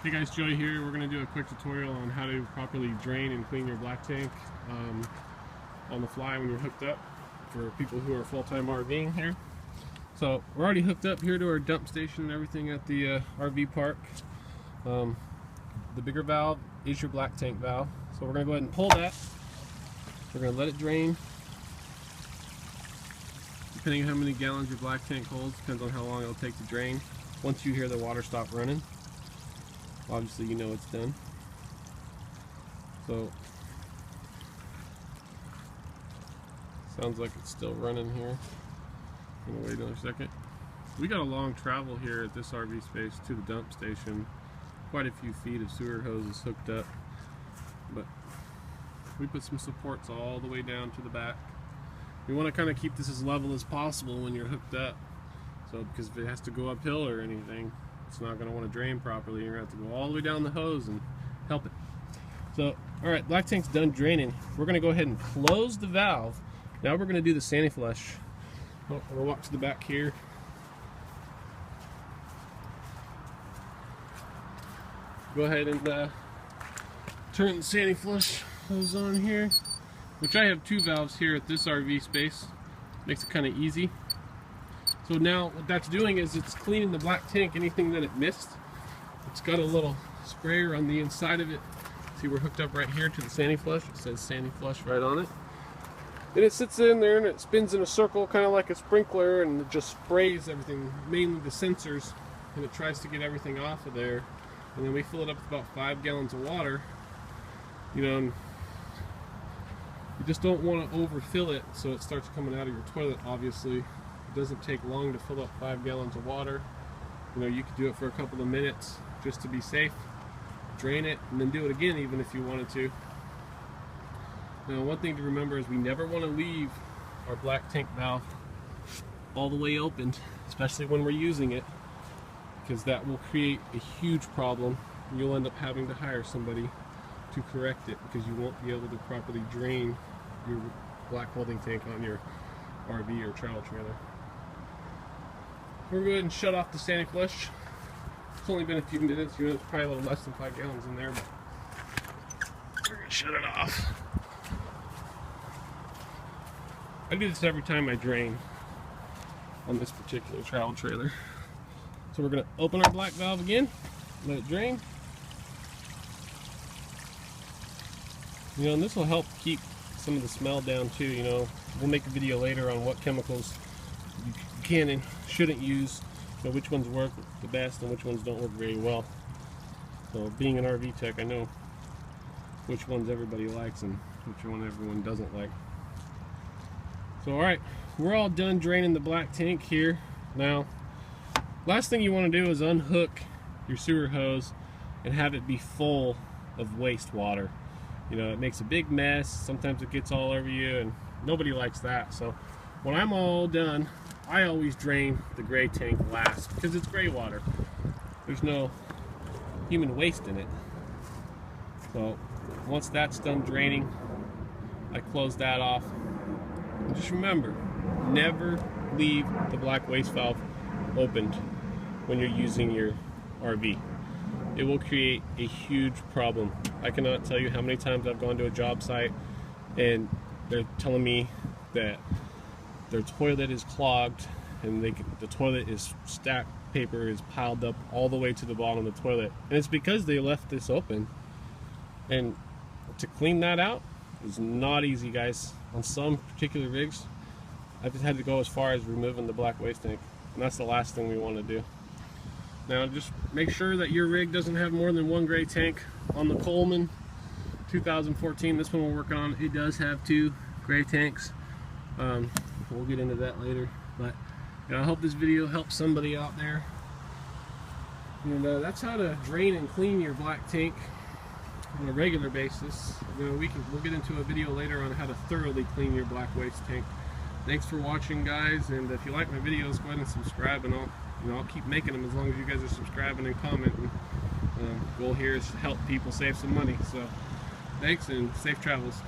Hey guys, Joey here. We're going to do a quick tutorial on how to properly drain and clean your black tank on the fly when you're hooked up, for people who are full-time RVing here. So we're already hooked up here to our dump station and everything at the RV park. The bigger valve is your black tank valve. So we're going to go ahead and pull that. We're going to let it drain. Depending on how many gallons your black tank holds, depends on how long it'll take to drain. Once you hear the water stop running, obviously you know it's done. So sounds like it's still running here. I'm gonna wait another second. We got a long travel here at this RV space to the dump station. Quite a few feet of sewer hoses hooked up, but we put some supports all the way down to the back. We want to kind of keep this as level as possible when you're hooked up. So because if it has to go uphill or anything, it's not going to want to drain properly. You're going to have to go all the way down the hose and help it. So, alright, black tank's done draining. We're going to go ahead and close the valve. Now we're going to do the sandy flush. We'll walk to the back here. Go ahead and turn the sandy flush hose on here, which I have two valves here at this RV space. Makes it kind of easy. So now what that's doing is it's cleaning the black tank, anything that it missed. It's got a little sprayer on the inside of it. See, we're hooked up right here to the sandy flush. It says sandy flush right on it. And it sits in there and it spins in a circle kind of like a sprinkler, and it just sprays everything, mainly the sensors, and it tries to get everything off of there. And then we fill it up with about 5 gallons of water. You know, and you just don't want to overfill it so it starts coming out of your toilet, obviously. It doesn't take long to fill up 5 gallons of water. You know, you could do it for a couple of minutes just to be safe. Drain it and then do it again even if you wanted to. Now, one thing to remember is we never want to leave our black tank valve all the way opened, especially when we're using it, because that will create a huge problem. You'll end up having to hire somebody to correct it because you won't be able to properly drain your black holding tank on your RV or travel trailer. We're going to go ahead and shut off the sandy flush. It's only been a few minutes, you know, it's probably a little less than 5 gallons in there, but we're going to shut it off. I do this every time I drain on this particular travel trailer. So we're going to open our black valve again, let it drain. You know, and this will help keep some of the smell down too. You know, we'll make a video later on what chemicals you can and shouldn't use, you know, which ones work the best and which ones don't work very well. So being an RV tech, I know which ones everybody likes and which one everyone doesn't like. So alright, we're all done draining the black tank here. Now, last thing you want to do is unhook your sewer hose and have it be full of wastewater. You know, it makes a big mess. Sometimes it gets all over you and nobody likes that. So when I'm all done, I always drain the gray tank last because it's gray water. There's no human waste in it. So once that's done draining, I close that off. And just remember, never leave the black waste valve opened when you're using your RV. It will create a huge problem. I cannot tell you how many times I've gone to a job site and they're telling me that their toilet is clogged and the toilet is stacked, paper is piled up all the way to the bottom of the toilet. And it's because they left this open. And to clean that out is not easy, guys. On some particular rigs, I've just had to go as far as removing the black waste tank. And that's the last thing we want to do. Now just make sure that your rig doesn't have more than one gray tank. On the Coleman 2014, this one we're working on, it does have 2 gray tanks. We'll get into that later, but you know, I hope this video helps somebody out there. And that's how to drain and clean your black tank on a regular basis. You know, we'll get into a video later on how to thoroughly clean your black waste tank. Thanks for watching, guys, and if you like my videos, go ahead and subscribe, and I'll keep making them as long as you guys are subscribing and commenting. Goal here is to help people save some money. So thanks and safe travels.